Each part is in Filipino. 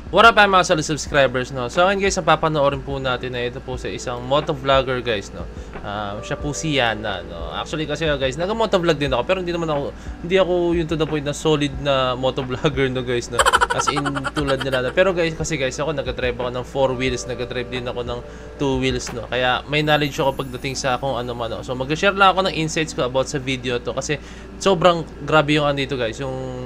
What up mga solid subscribers, no? So ngayon guys, napapanoorin po natin na ito po sa isang motovlogger guys, no? Siya po si Yana, no? Actually kasi guys, nag-motovlog din ako, pero hindi ako yung to the point na solid na motovlogger, no guys, no? As in tulad nila. Pero guys, kasi guys, ako nag-drive ako ng 4 wheels, nag-drive din ako ng 2 wheels, no? Kaya may knowledge ako pagdating sa kung ano man, no? So mag-share lang ako ng insights ko about sa video to kasi sobrang grabe yung dito guys, yung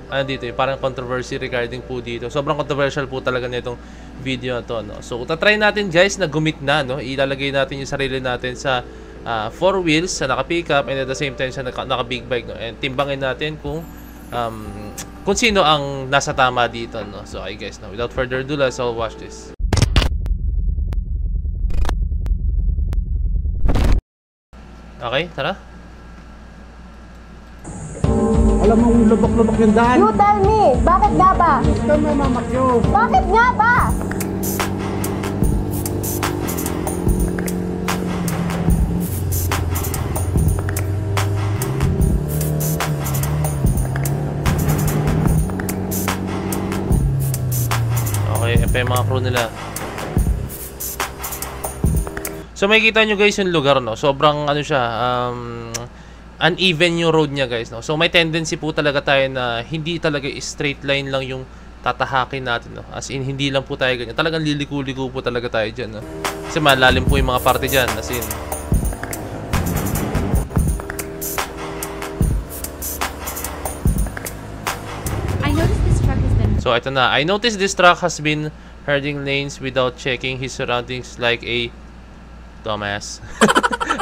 dito parang controversy regarding po dito. Sobrang controversial po talaga nitong video na to, no? So try natin guys na gumit na, no? Ilalagay natin yung sarili natin sa 4 wheels sa naka-pick up and at the same time sa naka-big bike, no? And timbangin natin kung sino ang nasa tama dito, no? So I guess, no, without further ado, let's all watch this. Okay, tara. Alam mong lubak-lubak yung daan. You tell me, bakit nga ba? Ito may mamakyo. Bakit nga ba? Okay, ito yung mga crew nila. So makikita nyo guys yung lugar, no? Sobrang ano siya, uneven yung road niya guys, no? So may tendency po talaga tayo na hindi talaga straight line lang yung tatahakin natin, no? As in hindi lang po tayo ganyan. Talagang liliko-liko po talaga tayo dyan, no? Kasi malalim po yung mga parte dyan. As in so ito na. I noticed this truck has been herding lanes without checking his surroundings like a dumbass.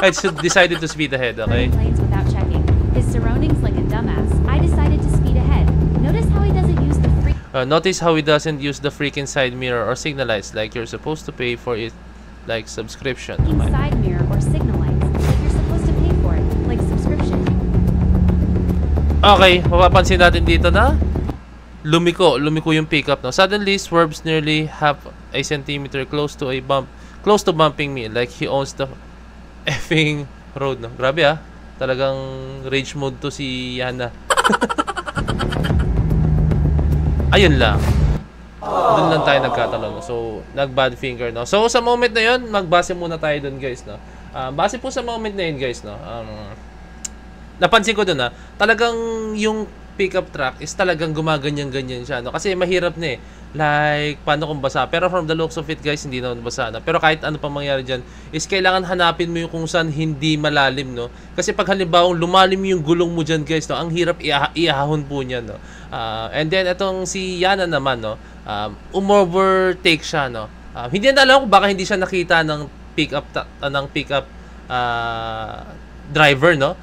I decided to speed ahead, okay? Lanes without checking his surroundings like a dumbass. I decided to speed ahead. Notice how he doesn't use the freaking side mirror or signal lights like you're supposed to pay for it, like subscription. Side mirror or signal lights like you're supposed to pay for it, like subscription. Okay, mapapansin natin dito na lumiko yung pickup, no? Suddenly swerves nearly half a centimeter close to bumping me like he owns the effing road, no? Grabe talagang rage mode to si Yana. Ayun lang. Doon lang tayo nagkatalo, no? So nag-bad finger, no? So sa moment na yun, magbase muna tayo doon guys, no? Base po sa moment na yun guys, no? Napansin ko doon talagang yung pickup truck is talagang gumaganyan-ganyan siya, no? Kasi mahirap na like paano kung basa, pero from the looks of it guys, hindi naman basa na. Pero kahit ano pa mangyari dyan is kailangan hanapin mo yung kung saan hindi malalim, no? Kasi pag halimbawa lumalim yung gulong mo dyan guys, no, ang hirap iahon po niyan, no? And then itong si Yana naman, no, umovertake siya, no? Hindi na alam kung baka hindi siya nakita ng pickup driver, no?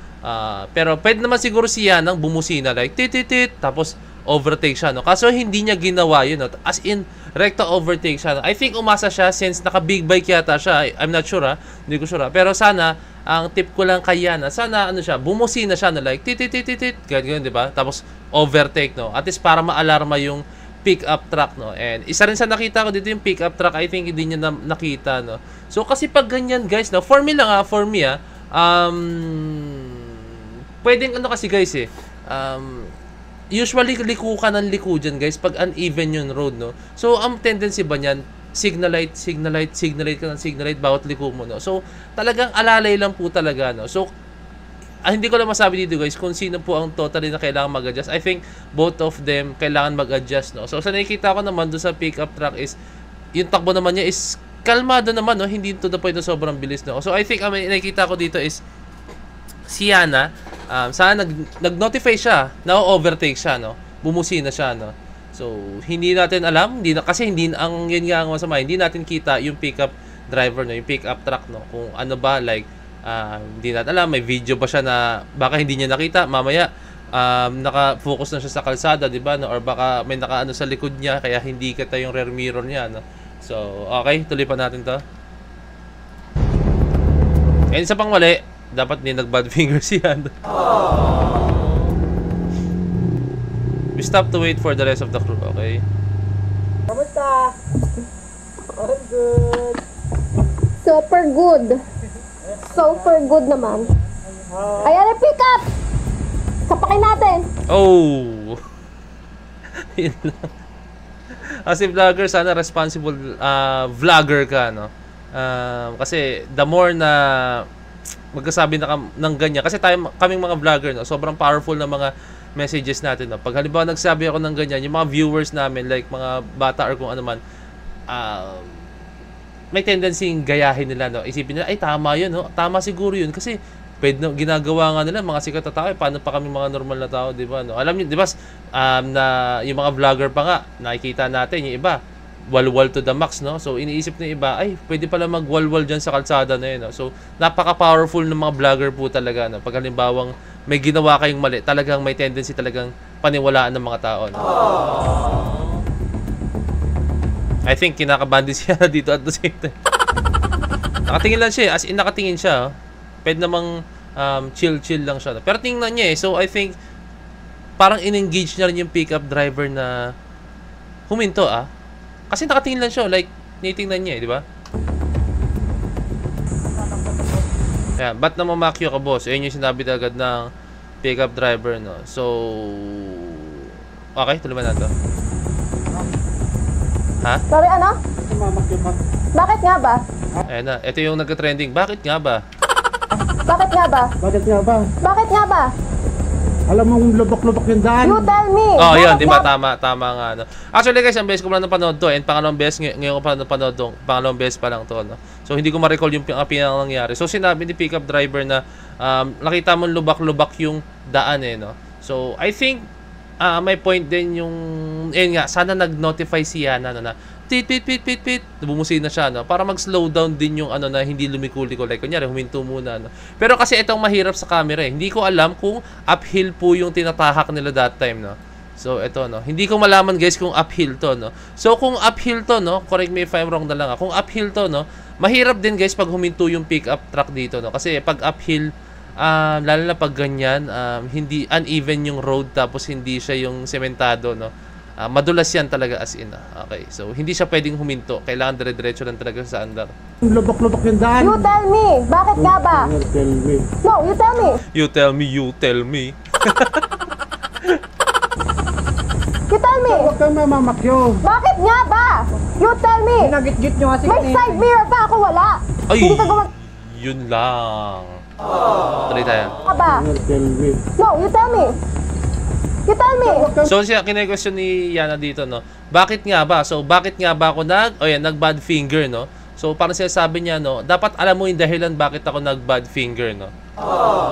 Pero pwede naman siguro siya nang bumusina like tit tapos overtake siya, no? Kaso hindi niya ginawa yun, no? As in recta overtake siya, no? I think umasa siya since naka big bike yata siya. I'm not sure, hindi ko sure, pero sana ang tip ko lang kay Yana, sana ano siya, bumusina siya na like tit ganyan, di ba? Tapos overtake, no? At least para ma-alarma yung pick-up truck, no? And isa rin sa nakita ko dito yung pick-up truck, I think hindi niya nakita, no? So kasi pag ganyan guys, no? For me pwedeng ano kasi guys usually liko ka ng liko dyan guys pag uneven yung road, no? So ang tendency ba niyan, signal light ka ng signal light bawat liko mo, no? So talagang alalay lang po talaga, no? So hindi ko lang masabi dito guys kung sino po ang totally na kailangan mag-adjust. I think both of them kailangan mag-adjust, no? So sa nakikita ko naman doon sa pickup truck is yung takbo naman niya is kalmado naman, no? Hindi to the point na sobrang bilis, no? So I think ang nakikita ko dito is si Yana, sana nag-notify siya, na-overtake siya, no? Bumusina siya, no? So, hindi natin alam, kasi yun nga ang masama, hindi natin kita yung pickup driver, no? Yung pickup truck, no? Kung ano ba, like, hindi natin alam, may video ba siya na baka hindi niya nakita, mamaya, naka-focus na siya sa kalsada, di ba? No? Or baka may nakaano sa likod niya, kaya hindi kita yung rear mirror niya, no? So, okay, tuloy pa natin to. And isa pang mali, dapat din nag-bad finger siya. We stop to wait for the rest of the crew, okay? Kamusta? I'm good. Super good. Super good naman. Ayan, pick up! Sapakin natin. Oh! Yun lang. As a vlogger, sana responsible vlogger ka, no? Kasi the more na magkasabi na ng ganyan, kasi kaming mga vlogger, no, sobrang powerful na mga messages natin, no? Pag halimbawa nagsabi ako ng ganyan, yung mga viewers namin, like mga bata or kung ano man, may tendency gayahin nila, no? Isipin nila, ay tama yun, no? Tama siguro yun kasi pwede na, ginagawa nga nila mga sikat na tao, paano pa kami mga normal na tao, di ba, no? Alam niyo, di ba, na yung mga vlogger pa nga, nakikita natin yung iba, walwal to the max, no? So iniisip ng iba, ay pwede pala magwalwal dyan sa kalsada na yun, no? So napaka-powerful ng mga vlogger po talaga, no? Pag halimbawang may ginawa kayong mali, talagang may tendency talagang paniwalaan ng mga tao, no? I think kinakabahan din siya dito at the same time. Nakatingin lang siya, as in nakatingin siya, oh. Pwede namang chill-chill lang siya, no? Pero tingnan niya, eh. So I think parang in-engage niya rin yung pickup driver na huminto, ah. Kasi nakatingin lang siya, like, tinitingnan niya, di ba? Ayan, ba't na mamakyo ka, boss? Ayun yung sinabi agad ng pickup driver, no? So, okay, tuloy na ito. Ha? Sorry, ano? Mamakyo ka. Bakit nga ba? Ayan na, ito yung nagka-trending. Bakit nga ba? Bakit nga ba? Bakit nga ba? Bakit nga ba? Alam mong lubak-lubak yung daan. You tell me! Oh, yun, di ba? nga- Tama nga, no? Actually, guys, ang beses ko pa lang napanood to, and pangalawang beses, ngayon ko pa napanood to, pangalawang beses pa lang to, no? So, hindi ko ma-recall yung pinang nangyari. So, sinabi ni pickup driver na nakita mo lubak-lubak yung daan, eh, no? So, I think, may point din yung, nga, sana nag-notify si Yana, no, na, pit, bumusin na siya, no? Para mag-slow down din yung, na hindi lumiko-liko. Like, kunyari, huminto muna, no? Pero kasi itong mahirap sa camera, eh. Hindi ko alam kung uphill po yung tinatahak nila that time, no? So, ito, no? Hindi ko malaman, guys, kung uphill to, no? So, kung uphill to, no? Correct me if I'm wrong na lang, Kung uphill to, no? Mahirap din, guys, pag huminto yung pick-up truck dito, no? Kasi pag uphill, lalo na pag ganyan, hindi uneven yung road, tapos hindi siya yung sementado, no? Madulas yan talaga as in. Okay, so hindi siya pwedeng huminto. Kailangan dire-diretso lang talaga sa andar. Lubak-lubak yung daan. You tell me! Bakit nga ba? Tell me. No, you tell me! You tell me. You tell me! Huwag kang mamamakyo. Bakit nga ba? You tell me! Nagit-git nyo kasi May side mirror pa ako, wala! Ay, Hindi ka gumag... yun lang. Tuloy tayo. Nga ba? Tell me. No, you tell me! You tell me! So siya kine-question ni Yana dito, no. Bakit nga ba? So bakit nga ba ako nag-bad finger, no? So parang sinasabi niya, no, dapat alam mo yung dahilan bakit ako nag-bad finger, no.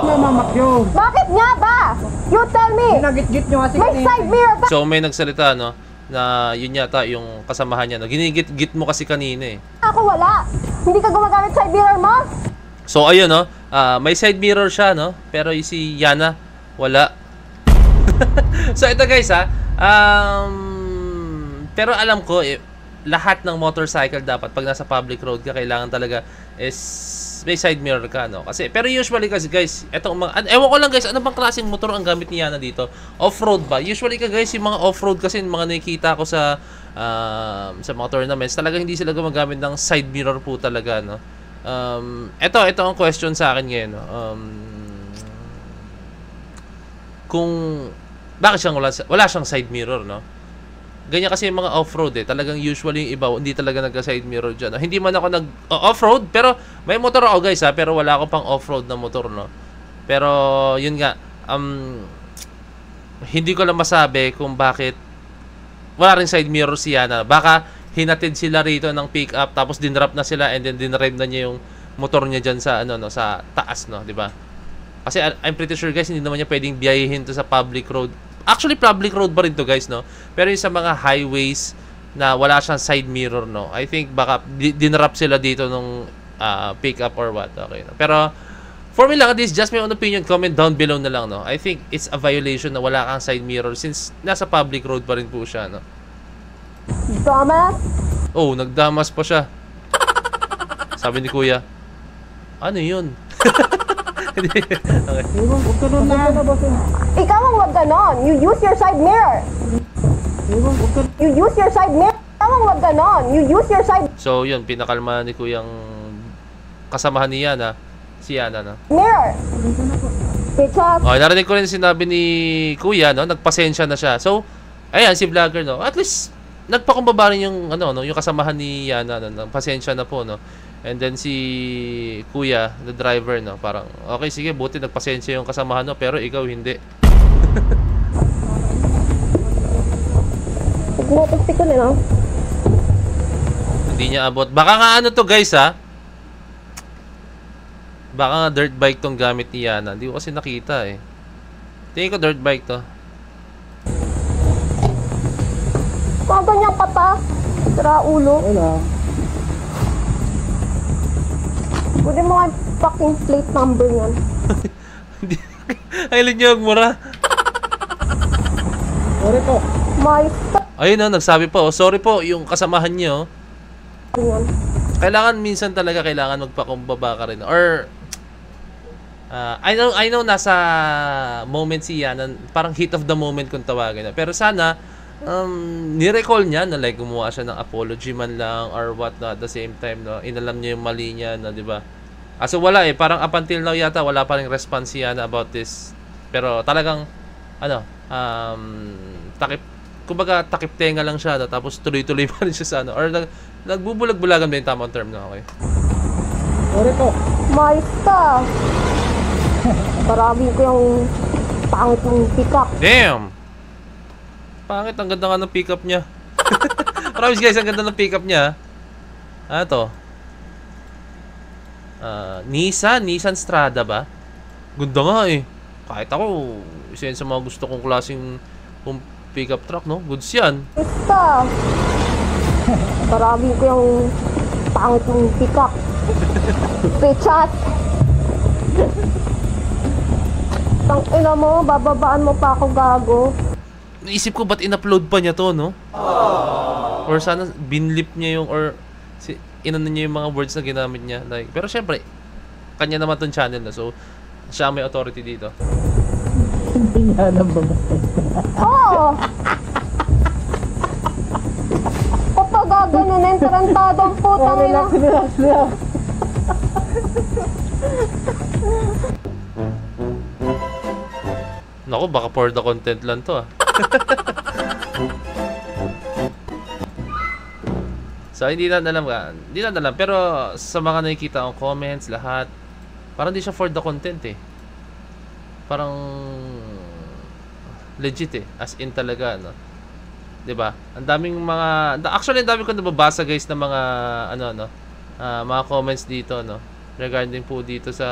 Mamamakyo. Bakit nga ba? You tell me! Nagit-git nyo kasi May side mirror pa! So may nagsalita, no, na yun yata yung kasamahan niya, no. Ginigit-git mo kasi kanina, eh. Ako wala! Hindi ka gumagamit side mirror mo? So ayun, no, may side mirror siya, no, pero yung si Yana wala. So ito, guys, pero alam ko, lahat ng motorcycle dapat pag nasa public road ka, kailangan talaga is may side mirror ka, no? Kasi pero usually kasi, guys, etong mga ewan ko lang, guys, ano bang klaseng motor ang gamit ni Yana dito? Off-road ba? Usually ka, guys, yung mga off-road kasi mga nakikita ko sa mga tournaments, talaga hindi sila gumagamit ng side mirror po talaga, no? Ito ang question sa akin ngayon, no? Kung bakit wala siyang side mirror, no? Ganyan kasi yung mga off-road, eh. Talagang usually yung iba hindi talaga nagka-side mirror dyan, no? Hindi man ako off-road, pero may motor ako, guys, pero wala ako pang off-road na motor, no? Pero yun nga, hindi ko lang masabi kung bakit wala rin side mirror si Yana. Baka hinatid sila rito ng pick-up, tapos dinrap na sila, and then dinrive na niya yung motor niya dyan sa sa taas, no, di ba? Kasi I'm pretty sure, guys, hindi naman niya pwedeng biyahihin to sa public road. Actually, public road pa rin to, guys, no? Pero yung sa mga highways na wala siyang side mirror, no? I think baka dinrap sila dito nung pick-up or what. Okay, no? Pero for me lang, this is just my own opinion. Comment down below na lang, no? I think it's a violation na wala kang side mirror since nasa public road pa rin po siya, no? Dumbass! Oh, nagdamas pa siya. Sabi ni Kuya, ano yun? Okay. Huwag ka nun na. Ikaw ang wag ganon. You use your side mirror. You use your side mirror. Ikaw ang wag ganon. You use your side So, yun, pinakalma ni Kuyang kasamahan ni Yana, si Yana, no? mirror. Bitches. Okay, narinig ko rin sinabi ni Kuya, no? Nagpasensya na siya. So, ayan, si vlogger, no? At least, nagpakumbaba rin yung ano no, yung kasamahan ni Yana no, pasensya na po no. And then si Kuya, the driver no, parang okay sige, buti nagpasensya yung kasamahan no, pero ikaw hindi. Nagmotosti ko na. Hindi niya abot. Baka nga ano to guys ha. Baka nga dirt bike tong gamit ni Yana. Hindi ko kasi nakita eh. Tingin ko dirt bike to. Mga ganyang kata. Sira ulo. Wala. Pwede mo nga fucking plate number yan. Ay, niyo mura. Sorry po. My Ayun na, nagsabi po. Oh, sorry po, yung kasamahan niyo. yan. Kailangan minsan talaga kailangan magpakumbaba ka rin. Or I know nasa moment si Yana, parang heat of the moment kung tawagin na. Pero sana ni-recall niya na like gumawa siya ng apology man lang or what not, at the same time no, inalam niya yung mali niya na, di ba? So wala eh, parang up until now yata wala pa ring response si Yana about this. Pero talagang ano, kumbaga takip tenga lang siya no, tapos tuloy-tuloy pa rin siya sa ano, or nagbubulag-bulagan ba yung tamang term na okay? Sorry po. My stuff. Marami ko yung pangit ng pick-up. Damn! Pangit, ang ganda nga ng pick-up niya. Promise guys, ang ganda ng pick-up niya. Ano to? Nissan Strada ba? Ganda nga eh. Kahit ako, isa yun sa mga gusto kong klaseng pick-up truck, no? Goods yan. My stuff. Marami ko yung pangit ng pick-up. Pichat. Tang ina mo, bababaan mo pa ako gago. Naisip ko, ba't in-upload pa niya to, no? Or sana binlip niya yung, or inano niya yung mga words na ginamit niya. Like, pero syempre, kanya naman tong channel na. So, siya may authority dito. Hindi nga nang babae. Oo! Kapag gaganunin, tarantadong putang ina. Relax lang. Naku, baka for the content lang to ah. So, hindi na alam ka. Hindi na alam. Pero, sa mga nakikita kong comments, lahat, parang hindi siya for the content eh. Parang, legit eh. As in talaga, no? Diba? Ang daming mga, actually, ang daming ko nababasa guys ng mga, mga comments dito, no? Regarding po dito sa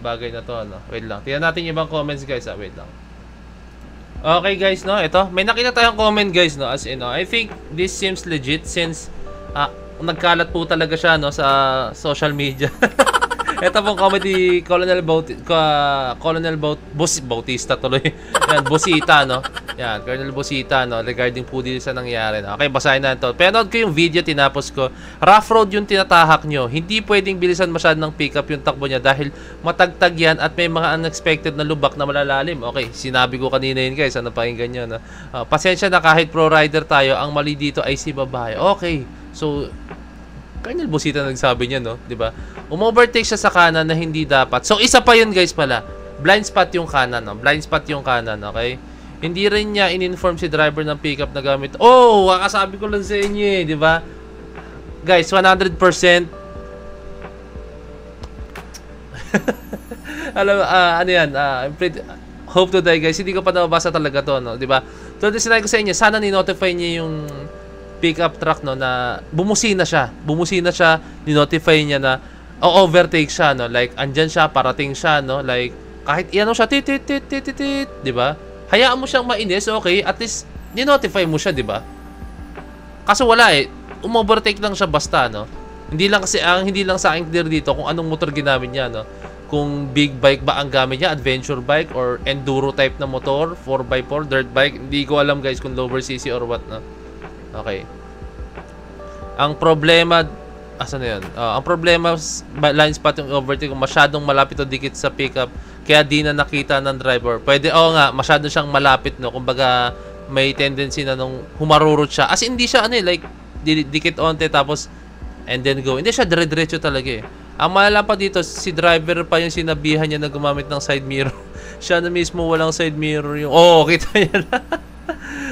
bagay na to, no? Wait lang. Tingnan natin yung ibang comments guys, wait lang. Okay guys, no? Ito, may nakita tayong comment guys, no? As in, no? I think this seems legit since nagkalat po talaga siya, no? Sa social media. Ito pong comedy Colonel Bautista tuloy. Yan, Bosita, no? Yan, Colonel Bosita, no? Regarding po dito sa nangyari, no? Okay, basahin na ito. Panood ko yung video, tinapos ko. Rough road yung tinatahak nyo. Hindi pwedeng bilisan masyad ng pickup yung takbo niya dahil matagtag yan at may mga unexpected na lubak na malalalim. Okay, sinabi ko kanina yun guys, ano pakinggan nyo, no? Pasensya na kahit pro rider tayo, ang mali dito ay si babae. Okay, so Colonel Bosita nagsabi niya, no? 'Di ba? Umovertake siya sa kanan na hindi dapat. So isa pa 'yun, guys pala. Blind spot yung kanan, no? Blind spot yung kanan, okay? Hindi rin niya in-inform si driver ng pickup na gamit. Oh, kakasabi ko lang sa inyo, eh, 'di ba? Guys, 100% alam, ano yan, hope to die guys, hindi ko pa nababasa talaga to, no? 'Di ba? Tulad ng sinabi ko sa inyo, sana ni-notify niya yung pickup truck, no, na bumusina siya, ni-notify niya na overtake siya, no, like andyan siya, parating siya, no, like kahit iano siya, tit, di ba? Hayaan mo siyang mainis, okay, at least ni-notify mo siya, di ba? Kaso wala eh, umovertake lang siya basta, no. Hindi lang sa akin clear dito kung anong motor ginamit niya, no. Kung big bike ba ang gamit niya, adventure bike or enduro type na motor, 4x4, dirt bike, hindi ko alam guys kung lower cc or what, no. Okay. Ang problema, asan na yun? Ang problema, blind spot yung overtake, kung masyadong malapit o dikit sa pickup, kaya di na nakita ng driver. Pwede, nga, masyado siyang malapit, no? Kumbaga, may tendency na nung humarurot siya. As in, hindi siya, like, dikit onte, tapos, and then go. Hindi siya, dire-diretso talaga eh. Ang malala pa dito, si driver pa yung sinabihan niya na gumamit ng side mirror. Siya na mismo walang side mirror yung, kita niya na.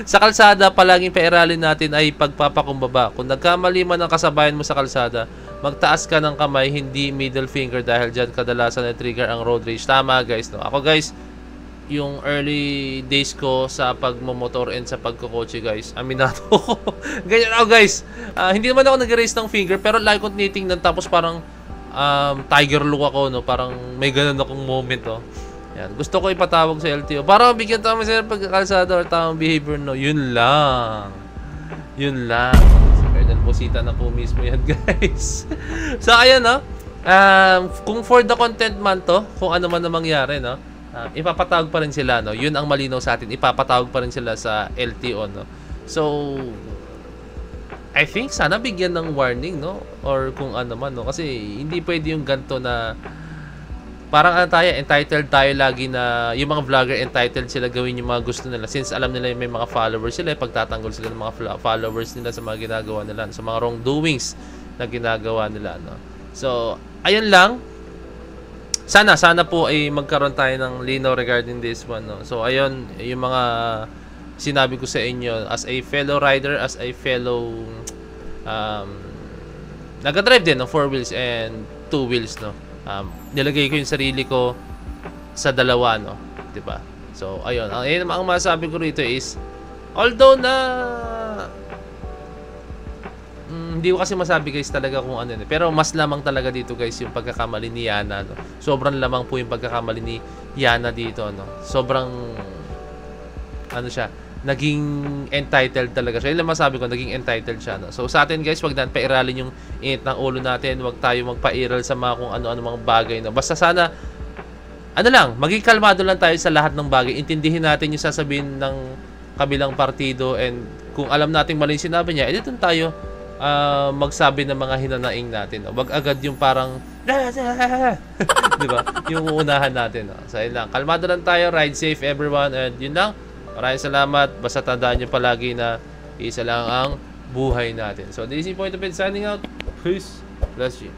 Sa kalsada, palaging pairalin natin ay pagpapakumbaba. Kung nagkamali man ang kasabayan mo sa kalsada, magtaas ka ng kamay, hindi middle finger dahil dyan kadalasan na trigger ang road rage. Tama guys, no? Ako guys, yung early days ko sa pagmumotor and sa pagkokotse guys, aminado ko. Ganyan ako guys. Hindi naman ako nag-raise ng finger pero lagi kong tinitingnan tapos parang tiger look ako, no? Parang may ganun akong moment, no? Yan. Gusto ko ipatawag sa LTO para mabigyan tama sa pagkakalsada or tamang behavior, no? Yun lang. Yun lang. Si Colonel Bosita na po mismo yan, guys. So, ayan, no? Kung for the content man to, kung ano man na mangyari, no? Ipapatawag pa rin sila, no? Yun ang malinaw sa atin. Ipapatawag pa rin sila sa LTO, no? So, I think sana bigyan ng warning, no? Or kung ano man, no? Kasi hindi pwede yung ganito na parang ano tayo, entitled tayo lagi na yung mga vlogger entitled sila gawin yung mga gusto nila since alam nila may mga followers sila, pagtatanggol sila ng mga followers nila sa mga ginagawa nila, sa mga wrongdoings na ginagawa nila, no? So, ayun lang. Sana po ay magkaroon tayo ng linaw regarding this one, no? So, ayun, yung mga sinabi ko sa inyo as a fellow rider, as a fellow nag-drive din ng 4 wheels and 2 wheels, no? Nilagay ko yung sarili ko sa dalawa, no? Diba? So, ayun. Ang masasabi ko rito is, although na hindi ko kasi masabi guys talaga kung ano yun. Pero mas lamang talaga dito guys yung pagkakamali ni Yana, no? Sobrang lamang po yung pagkakamali ni Yana dito, no? Sobrang ano siya, naging entitled talaga siya. Yun lang masabi ko, naging entitled siya, no? So sa atin guys, wag natin pairalin yung init ng ulo natin. Wag tayo magpairal sa mga kung ano-ano mga bagay, no? Basta sana ano lang, maging kalmado lang tayo sa lahat ng bagay. Intindihin natin yung sasabihin ng kabilang partido, and kung alam nating mali yung sinabi niya, edi doon tayo magsabi ng mga hinanaing natin, no? Wag agad yung parang di ba? Yung uunahan natin, no? So yun lang, kalmado lang tayo, ride safe everyone, and yun lang. Maraming salamat. Basta tandaan nyo palagi na isa lang ang buhay natin. So this is Point of View signing out. Peace. Bless you.